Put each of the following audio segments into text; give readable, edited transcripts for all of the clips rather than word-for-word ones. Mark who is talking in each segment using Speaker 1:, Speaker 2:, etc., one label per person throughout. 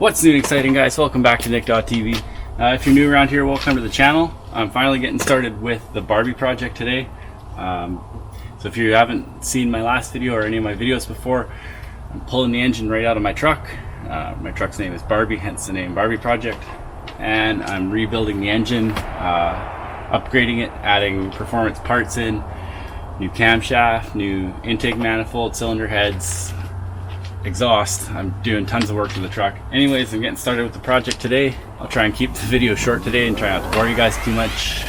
Speaker 1: What's new and exciting, guys? Welcome back to Nick.tv. If you're new around here, welcome to the channel. I'm finally getting started with the Barbie project today. So if you haven't seen my last video or any of my videos before, I'm pulling the engine right out of my truck. My truck's name is Barbie, hence the name Barbie Project. And I'm rebuilding the engine, upgrading it, adding performance parts in, new camshaft, new intake manifold, cylinder heads, exhaust. I'm doing tons of work to the truck. Anyways, I'm getting started with the project today. I'll try and keep the video short today and try not to bore you guys too much.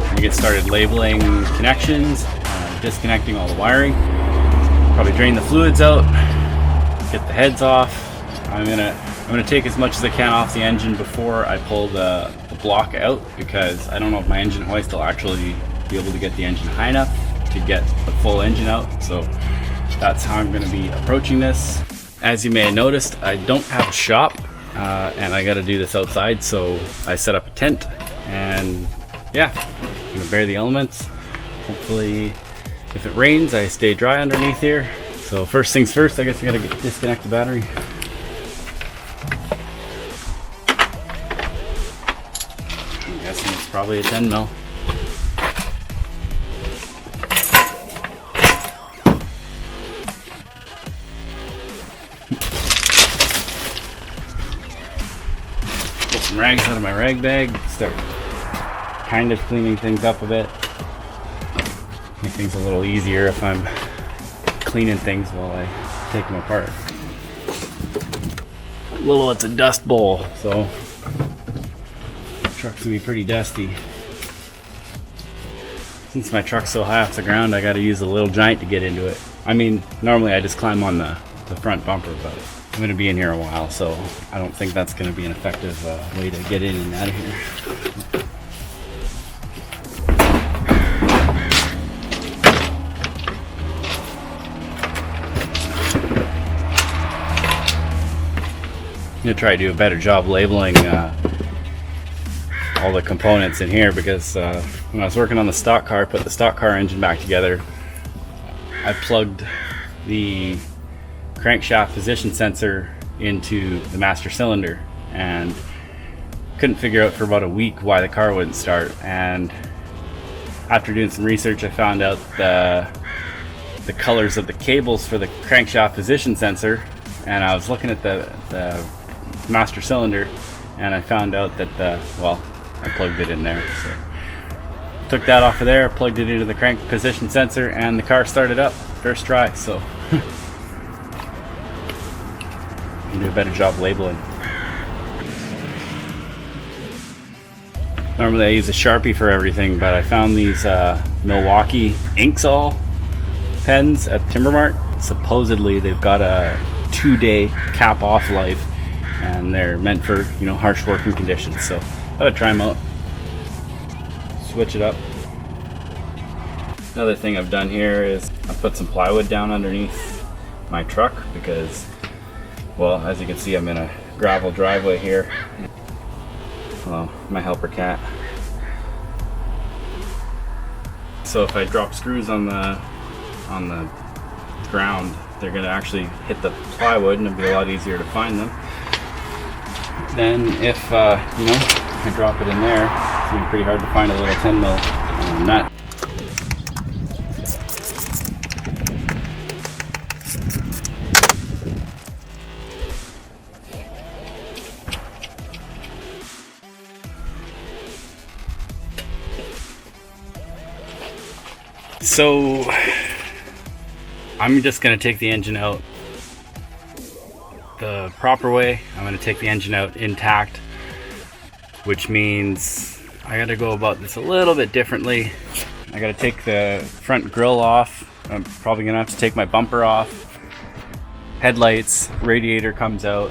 Speaker 1: I get started labeling connections, disconnecting all the wiring, probably drain the fluids out, get the heads off. I'm gonna take as much as I can off the engine before I pull the block out, because I don't know if my engine hoist will actually be able to get the engine high enough to get the full engine out. So that's how I'm going to be approaching this. As you may have noticed, I don't have a shop and I got to do this outside, so I set up a tent and yeah, I'm going to bear the elements. Hopefully if it rains I stay dry underneath here. So first things first, I guess I got to disconnect the battery. I'm guessing it's probably a 10 mil. Some rags out of my rag bag, start kind of cleaning things up a bit. Make things a little easier if I'm cleaning things while I take them apart. It's a dust bowl, so the truck's gonna be pretty dusty. Since my truck's so high off the ground, I gotta use a little giant to get into it. I mean, normally I just climb on the front bumper, but I'm going to be in here a while, so I don't think that's going to be an effective way to get in and out of here. I'm going to try to do a better job labeling all the components in here, because when I was working on the stock car, put the stock car engine back together, I plugged the crankshaft position sensor into the master cylinder and couldn't figure out for about a week why the car wouldn't start. And after doing some research, I found out the colors of the cables for the crankshaft position sensor, and I was looking at the master cylinder and I found out that I plugged it in there. So took that off of there, plugged it into the crank position sensor, and the car started up first try. So do a better job labeling. Normally I use a Sharpie for everything, but I found these Milwaukee Inksol pens at Timber Mart. Supposedly they've got a 2-day cap off life and they're meant for, harsh working conditions. So I gotta try them out, switch it up. Another thing I've done here is I put some plywood down underneath my truck because, well, as you can see, I'm in a gravel driveway here. Hello, my helper cat. So if I drop screws on the ground, they're gonna actually hit the plywood and it'll be a lot easier to find them. Then if I drop it in there, it's gonna be pretty hard to find a little 10 mil nut. So I'm just going to take the engine out the proper way. I'm going to take the engine out intact, which means I got to go about this a little bit differently. I got to take the front grille off. I'm probably going to have to take my bumper off. Headlights, radiator comes out,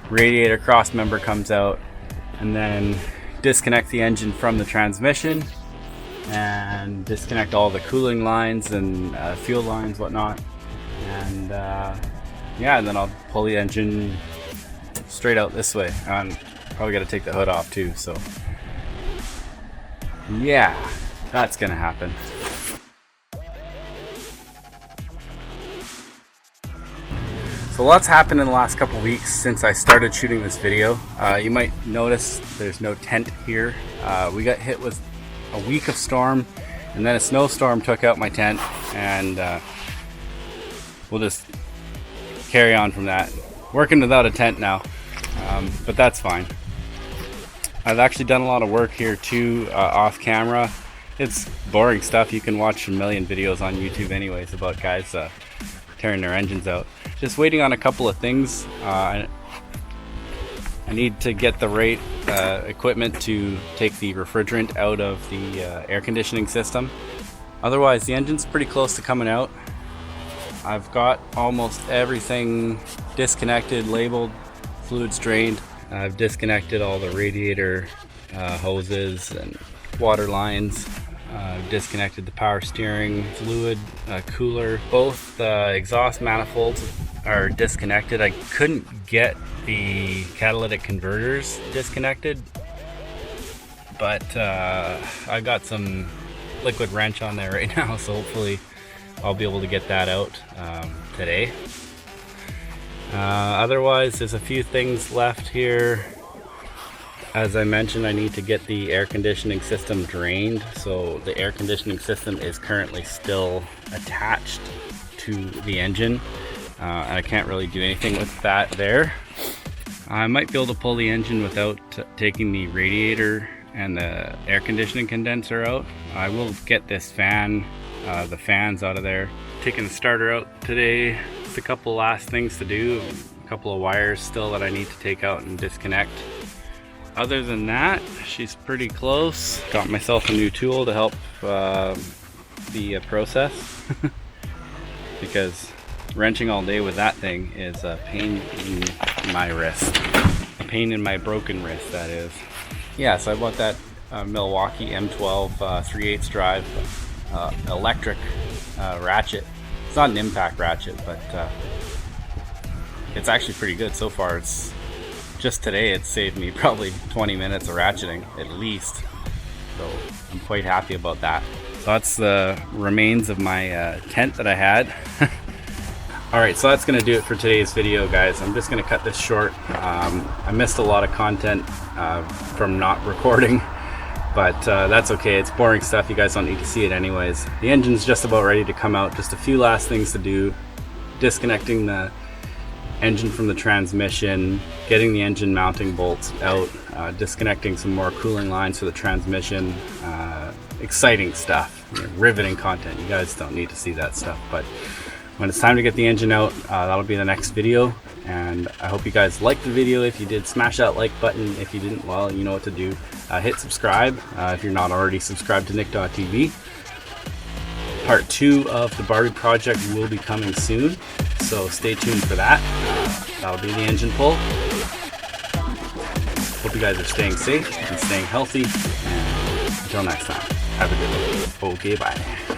Speaker 1: radiator cross member comes out, and then disconnect the engine from the transmission and disconnect all the cooling lines and fuel lines, whatnot, and and then I'll pull the engine straight out this way. And probably got to take the hood off too, so yeah, that's gonna happen. So lots happened in the last couple weeks since I started shooting this video. You might notice there's no tent here. We got hit with a week of storm, and then a snowstorm took out my tent, and we'll just carry on from that. Working without a tent now, but that's fine. I've actually done a lot of work here too, off camera. It's boring stuff. You can watch a million videos on YouTube anyways about guys tearing their engines out. Just waiting on a couple of things. I need to get the right equipment to take the refrigerant out of the air conditioning system. Otherwise, the engine's pretty close to coming out. I've got almost everything disconnected, labeled, fluids drained. I've disconnected all the radiator hoses and water lines. Disconnected the power steering fluid, cooler. Both exhaust manifolds are disconnected. I couldn't get the catalytic converters disconnected, but I got some liquid wrench on there right now, so hopefully I'll be able to get that out today. Otherwise, there's a few things left here. As I mentioned, I need to get the air conditioning system drained. So the air conditioning system is currently still attached to the engine. And I can't really do anything with that there. I might be able to pull the engine without taking the radiator and the air conditioning condenser out. I will get this fan, the fans out of there. Taking the starter out today. Just a couple last things to do. A couple of wires still that I need to take out and disconnect. Other than that, she's pretty close. Got myself a new tool to help the process because wrenching all day with that thing is a pain in my wrist. A pain in my broken wrist, that is. Yeah, so I bought that Milwaukee M12 3/8 drive electric ratchet. It's not an impact ratchet, but it's actually pretty good so far. Just today it saved me probably 20 minutes of ratcheting at least, so I'm quite happy about that. So that's the remains of my tent that I had. Alright, so that's going to do it for today's video, guys. I'm just going to cut this short. I missed a lot of content from not recording, but that's okay. It's boring stuff. You guys don't need to see it anyways. The engine's just about ready to come out. Just a few last things to do. Disconnecting the engine from the transmission, getting the engine mounting bolts out, disconnecting some more cooling lines for the transmission. Exciting stuff, riveting content. You guys don't need to see that stuff, but when it's time to get the engine out, that'll be the next video. And I hope you guys liked the video. If you did, smash that like button. If you didn't, well, you know what to do. Hit subscribe if you're not already subscribed to Nick.tv. Part 2 of the Barbie Project will be coming soon, so stay tuned for that. That'll be the engine pull. Hope you guys are staying safe and staying healthy, and until next time, have a good one. Okay, bye.